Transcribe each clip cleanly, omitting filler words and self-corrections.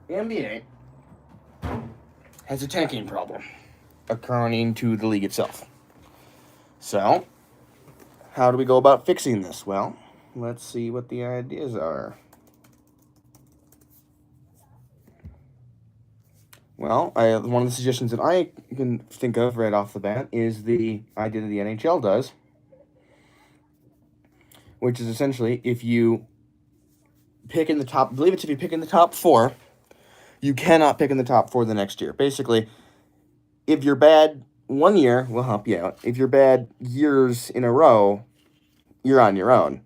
the NBA has a tanking problem occurring to the league itself. So, how do we go about fixing this? Well, let's see what the ideas are. Well, one of the suggestions that I can think of right off the bat is the idea that the NHL does, which is essentially if you pick in the top, I believe it's if you pick in the top four, you cannot pick in the top four the next year. Basically, if you're bad one year, we'll help you out. If you're bad years in a row, you're on your own.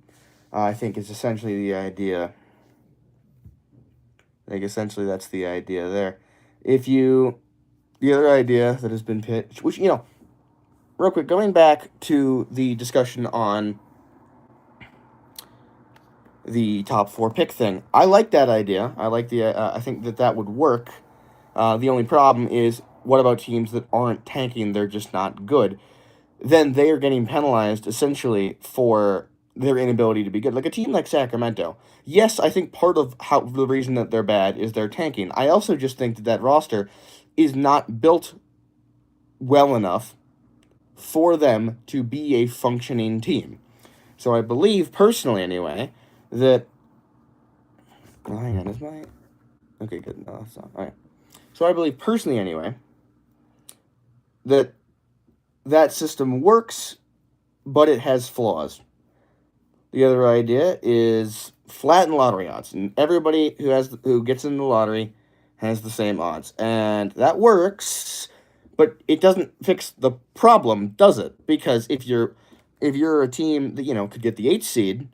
I think it's essentially the idea. I think essentially that's the idea there. The other idea that has been pitched, which, real quick, going back to the discussion on the top four pick thing, I like that idea. I think that would work. The only problem is, what about teams that aren't tanking? They're just not good. Then they are getting penalized essentially for their inability to be good. Like a team like Sacramento. Yes, I think part of the reason that they're bad is they're tanking. I also just think that roster is not built well enough for them to be a functioning team. So I believe, personally anyway, that... Oh, hang on, is my... Okay, good. No, that's not... All right. So I believe, personally anyway, that system works, but it has flaws. The other idea is flatten lottery odds, and everybody who gets in the lottery has the same odds, and that works, but it doesn't fix the problem, does it? Because if you're a team that could get the 8th seed,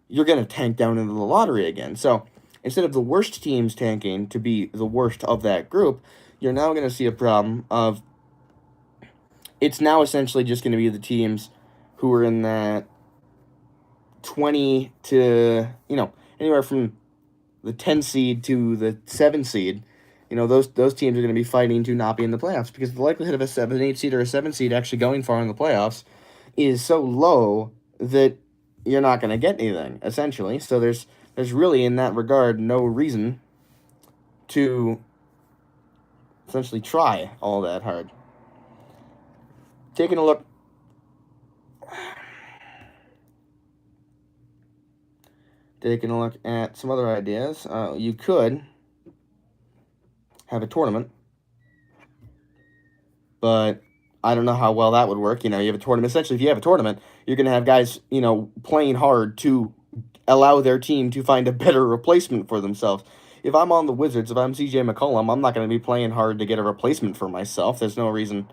you're going to tank down into the lottery again. So instead of the worst teams tanking to be the worst of that group, you're now going to see a problem of it's now essentially just going to be the teams who are in that 20 to, anywhere from the 10 seed to the 7 seed. Those teams are going to be fighting to not be in the playoffs, because the likelihood of a 7, 8 seed or a 7 seed actually going far in the playoffs is so low that you're not going to get anything, essentially. So there's really, in that regard, no reason to essentially try all that hard. Taking a look at some other ideas, you could have a tournament, but I don't know how well that would work. You have a tournament. Essentially, if you have a tournament, you're going to have guys, playing hard to allow their team to find a better replacement for themselves. If I'm on the Wizards, if I'm CJ McCollum, I'm not going to be playing hard to get a replacement for myself. There's no reason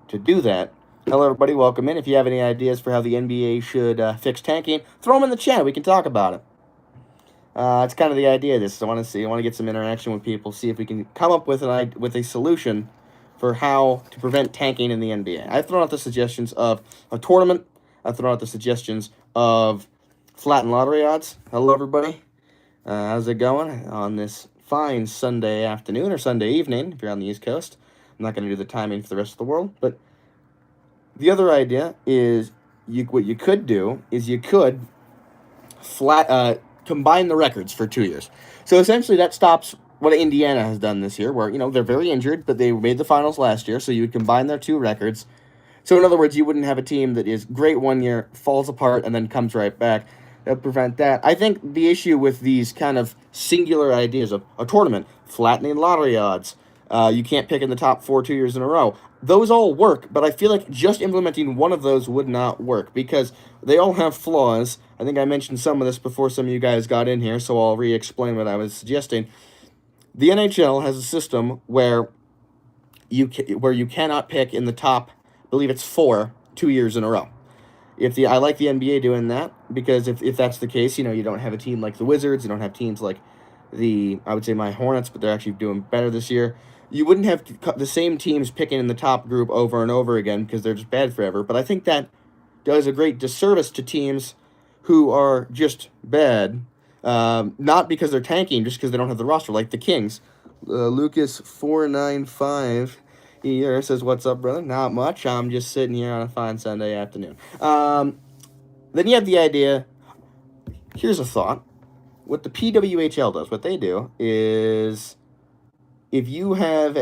to do that. Hello, everybody. Welcome in. If you have any ideas for how the NBA should fix tanking, throw them in the chat. We can talk about it. It's kind of the idea of this. I want to get some interaction with people, see if we can come up with a solution for how to prevent tanking in the NBA. I've thrown out the suggestions of a tournament. I've thrown out the suggestions of flatten lottery odds. Hello, everybody. How's it going on this fine Sunday afternoon or Sunday evening if you're on the East Coast? I'm not going to do the timing for the rest of the world, but the other idea is what you could do is you could combine the records for 2 years. So essentially that stops what Indiana has done this year, where, they're very injured, but they made the finals last year, so you would combine their 2 records. So in other words, you wouldn't have a team that is great one year, falls apart, and then comes right back. That would prevent that. I think the issue with these kind of singular ideas of a tournament, flattening lottery odds, you can't pick in the top 4 2 years in a row, those all work, but I feel like just implementing one of those would not work, because they all have flaws. I think I mentioned some of this before some of you guys got in here, so I'll re-explain what I was suggesting. The NHL has a system where you cannot pick in the top, I believe it's 4 2 years in a row. I like the NBA doing that, because if that's the case, you don't have a team like the Wizards, you don't have teams like I would say my Hornets, but they're actually doing better this year. You wouldn't have the same teams picking in the top group over and over again, because they're just bad forever. But I think that does a great disservice to teams who are just bad, not because they're tanking, just because they don't have the roster, like the Kings. Lucas495 here says, "What's up, brother? Not much. I'm just sitting here on a fine Sunday afternoon." Then you have the idea. Here's a thought. What the PWHL does, what they do is if you have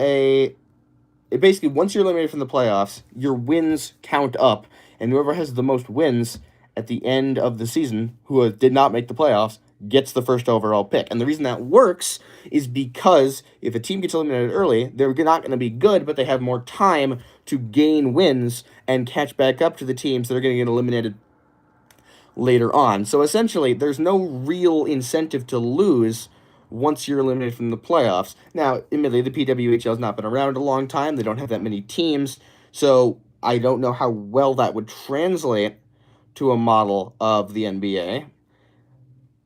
basically, once you're eliminated from the playoffs, your wins count up, and whoever has the most wins at the end of the season, who did not make the playoffs, gets the first overall pick. And the reason that works is because if a team gets eliminated early, they're not going to be good, but they have more time to gain wins and catch back up to the teams that are going to get eliminated later on. So essentially, there's no real incentive to lose once you're eliminated from the playoffs. Now, admittedly, the PWHL has not been around a long time. They don't have that many teams. So I don't know how well that would translate to a model of the NBA.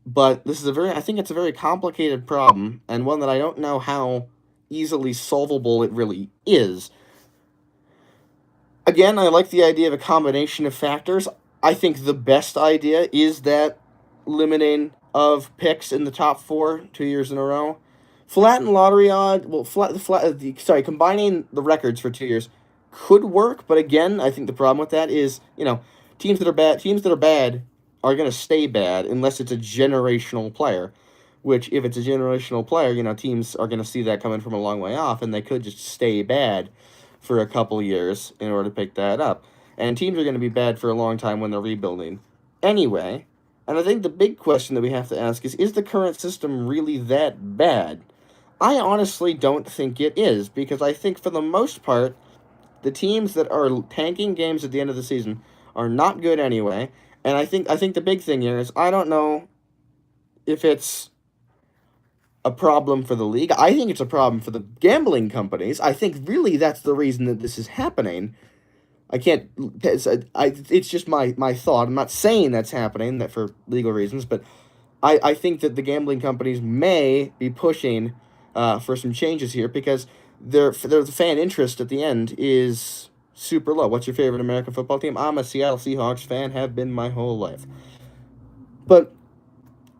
But I think it's a very complicated problem, and one that I don't know how easily solvable it really is. Again, I like the idea of a combination of factors. I think the best idea is that limiting of picks in the top 4 2 years in a row. Flatten lottery odd. Well, combining the records for 2 years could work, but again, I think the problem with that is teams that are bad are going to stay bad unless it's a generational player. Which, if it's a generational player, teams are going to see that coming from a long way off, and they could just stay bad for a couple years in order to pick that up. And teams are going to be bad for a long time when they're rebuilding. Anyway, and I think the big question that we have to ask is the current system really that bad? I honestly don't think it is, because I think for the most part, the teams that are tanking games at the end of the season are not good anyway. And I think the big thing here is I don't know if it's a problem for the league. I think it's a problem for the gambling companies. I think really that's the reason that this is happening. I can't. It's just my thought. I'm not saying that's happening that for legal reasons, but I think that the gambling companies may be pushing for some changes here because the fan interest at the end is super low. What's your favorite American football team? I'm a Seattle Seahawks fan. Have been my whole life. But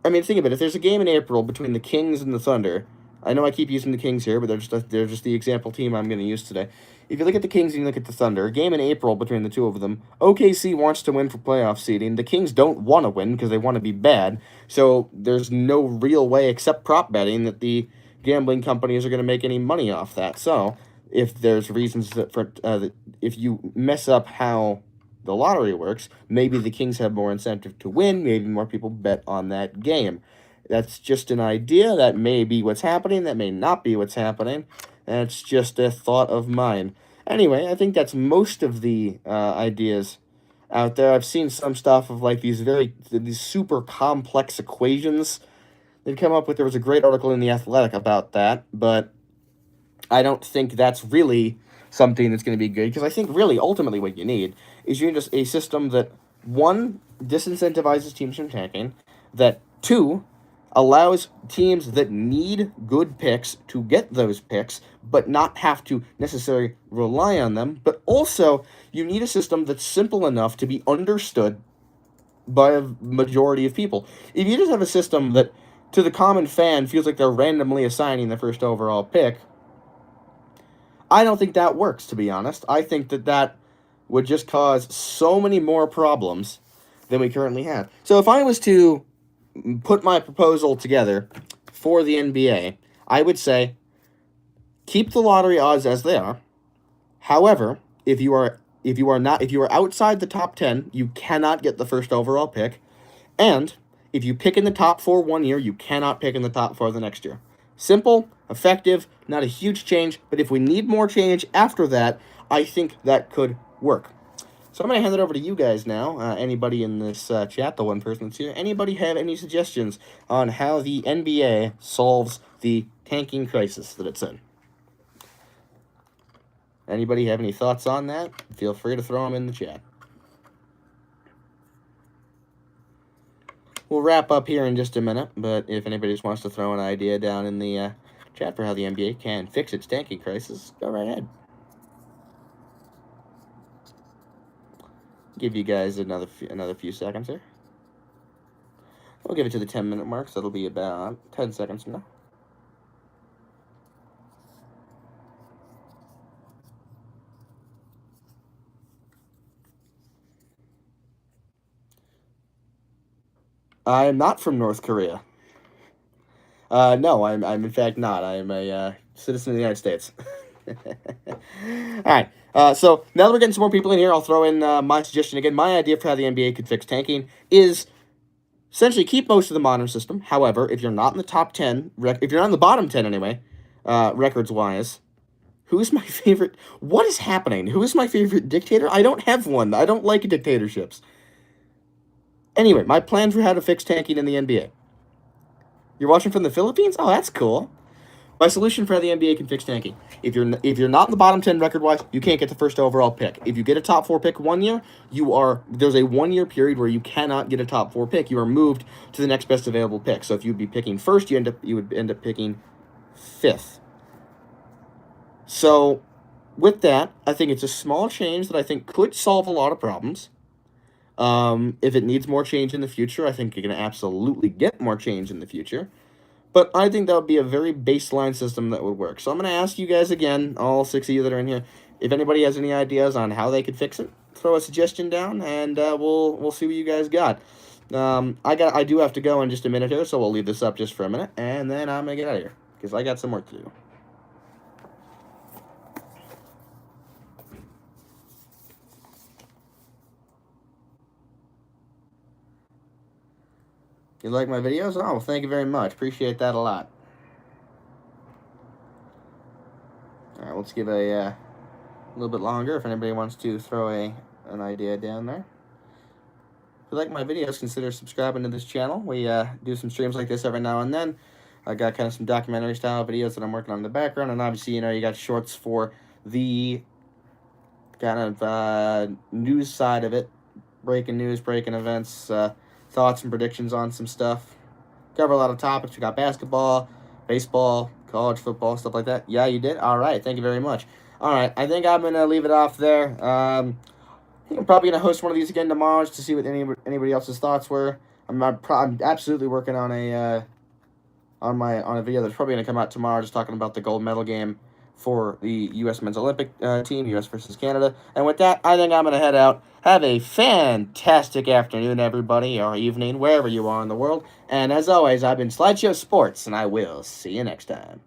I mean, think of it. If there's a game in April between the Kings and the Thunder, I know I keep using the Kings here, but they're just the example team I'm going to use today. If you look at the Kings and you look at the Thunder, a game in April between the two of them, OKC wants to win for playoff seeding. The Kings don't want to win because they want to be bad. So there's no real way except prop betting that the gambling companies are going to make any money off that. So if there's reasons that if you mess up how the lottery works, maybe the Kings have more incentive to win, maybe more people bet on that game. That's just an idea. That may be what's happening, that may not be what's happening. That's just a thought of mine. Anyway, I think that's most of the ideas out there. I've seen some stuff of like these super complex equations they've come up with. There was a great article in The Athletic about that, but I don't think that's really something that's going to be good, because I think really ultimately what you need is just a system that, one, disincentivizes teams from tanking, that, two, allows teams that need good picks to get those picks, but not have to necessarily rely on them. But also, you need a system that's simple enough to be understood by a majority of people. If you just have a system that, to the common fan, feels like they're randomly assigning the first overall pick, I don't think that works, to be honest. I think that would just cause so many more problems than we currently have. So if I was to put my proposal together for the NBA, I would say keep the lottery odds as they are. However, if you are outside the top 10, you cannot get the first overall pick. And if you pick in the top 4 one year, you cannot pick in the top 4 the next year. Simple, effective, not a huge change, but if we need more change after that, I think that could work. So I'm going to hand it over to you guys now. Anybody in this chat, the one person that's here, anybody have any suggestions on how the NBA solves the tanking crisis that it's in? Anybody have any thoughts on that? Feel free to throw them in the chat. We'll wrap up here in just a minute, but if anybody just wants to throw an idea down in the chat for how the NBA can fix its tanking crisis, go right ahead. Give you guys another few seconds here. We'll give it to the 10-minute mark, so it'll be about 10 seconds from now. I am not from North Korea. No, I'm in fact not. I am a citizen of the United States. All right. So now that we're getting some more people in here, I'll throw in my suggestion again. My idea for how the NBA could fix tanking is essentially keep most of the modern system. However, if you're not in the top 10, if you're not in the bottom 10 anyway, records wise, who's my favorite? What is happening? Who is my favorite dictator? I don't have one. I don't like dictatorships. Anyway, my plan for how to fix tanking in the NBA. You're watching from the Philippines? Oh, that's cool. My solution for how the NBA can fix tanking: if you're not in the bottom 10 record wise, you can't get the first overall pick. If you get a top 4 pick one year, there's a 1 year period where you cannot get a top 4 pick. You are moved to the next best available pick. So if you'd be picking first, you would end up picking fifth. So with that, I think it's a small change that I think could solve a lot of problems. If it needs more change in the future, I think you're going to absolutely get more change in the future. But I think that would be a very baseline system that would work. So I'm going to ask you guys again, all 6 of you that are in here, if anybody has any ideas on how they could fix it, throw a suggestion down, and we'll see what you guys got. I do have to go in just a minute here, so we'll leave this up just for a minute, and then I'm going to get out of here, because I got some work to do. You like my videos? Oh, well, thank you very much. Appreciate that a lot. All right, let's give a little bit longer if anybody wants to throw an idea down there. If you like my videos, consider subscribing to this channel. We do some streams like this every now and then. I got kind of some documentary style videos that I'm working on in the background, and obviously, you got shorts for the kind of news side of it, breaking news, breaking events, thoughts and predictions on some stuff. Cover a lot of topics. We got basketball, baseball, college football, stuff like that. Yeah, you did? All right. Thank you very much. All right. I think I'm going to leave it off there. I'm probably going to host one of these again tomorrow just to see what anybody else's thoughts were. I'm absolutely working on a video that's probably going to come out tomorrow just talking about the gold medal game for the U.S. men's Olympic team, U.S. versus Canada. And with that, I think I'm going to head out. Have a fantastic afternoon, everybody, or evening, wherever you are in the world. And as always, I've been Slideshow Sports, and I will see you next time.